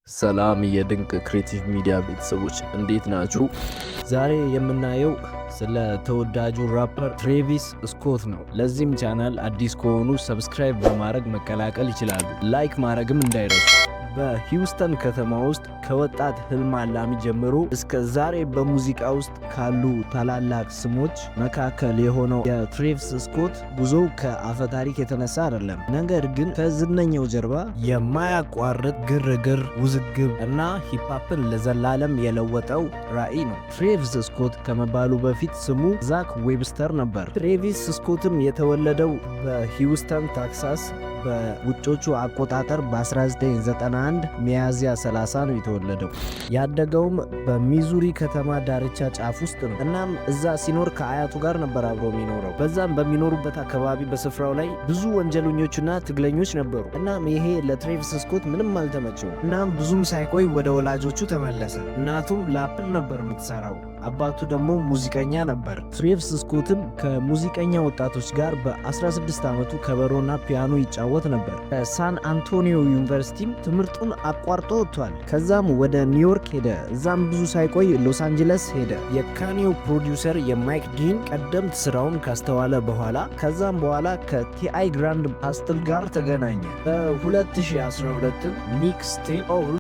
ሰላም የድንቅ ክሬቲቭ ሚዲያ ቤተሰቦች እንዴት ናችሁ? ዛሬ የምናየው ስለ ተወዳጁ ራፐር ትሬቪስ ስኮት ነው። ለዚህም ቻናል አዲስ ከሆኑ ሰብስክራይብ በማድረግ መቀላቀል ይችላሉ። ላይክ ማድረግም እንዳይረሱ። በሂውስተን ከተማ ውስጥ ከወጣት ህልም አላሚ ጀምሮ እስከ ዛሬ በሙዚቃ ውስጥ ካሉ ታላላቅ ስሞች መካከል የሆነው የትሬቪስ ስኮት ጉዞ ከአፈታሪክ የተነሳ አይደለም። ነገር ግን ከዝነኛው ጀርባ የማያቋርጥ ግርግር፣ ውዝግብ እና ሂፕሆፕን ለዘላለም የለወጠው ራዕይ ነው። ትሬቪስ ስኮት ከመባሉ በፊት ስሙ ዛክ ዌብስተር ነበር። ትሬቪስ ስኮትም የተወለደው በሂውስተን ቴክሳስ በውጮቹ አቆጣጠር በ1991 ሚያዝያ 30 ነው የተወለደው። ያደገውም በሚዙሪ ከተማ ዳርቻ ጫፍ ውስጥ ነው። እናም እዛ ሲኖር ከአያቱ ጋር ነበር አብሮ የሚኖረው። በዛም በሚኖሩበት አካባቢ በስፍራው ላይ ብዙ ወንጀለኞችና ትግለኞች ነበሩ። እናም ይሄ ለትሬቪስ ስኮት ምንም አልተመቸው። እናም ብዙም ሳይቆይ ወደ ወላጆቹ ተመለሰ። እናቱም ለአፕል ነበር የምትሰራው፣ አባቱ ደግሞ ሙዚቀኛ ነበር። ትሬቪስ ስኮትም ከሙዚቀኛ ወጣቶች ጋር በ16 ዓመቱ ከበሮና ፒያኖ ይጫወት ነበር። ከሳን አንቶኒዮ ዩኒቨርሲቲም ትምህርቱን አቋርጦ ወጥቷል። ከዛም ወደ ኒውዮርክ ሄደ። እዛም ብዙ ሳይቆይ ሎስ አንጀለስ ሄደ። የካኒዮ ፕሮዲውሰር የማይክ ዲን ቀደምት ስራውን ካስተዋለ በኋላ ከዛም በኋላ ከቲአይ ግራንድ ፓስትል ጋር ተገናኘ። በ2012 ሚክስ ቴፕ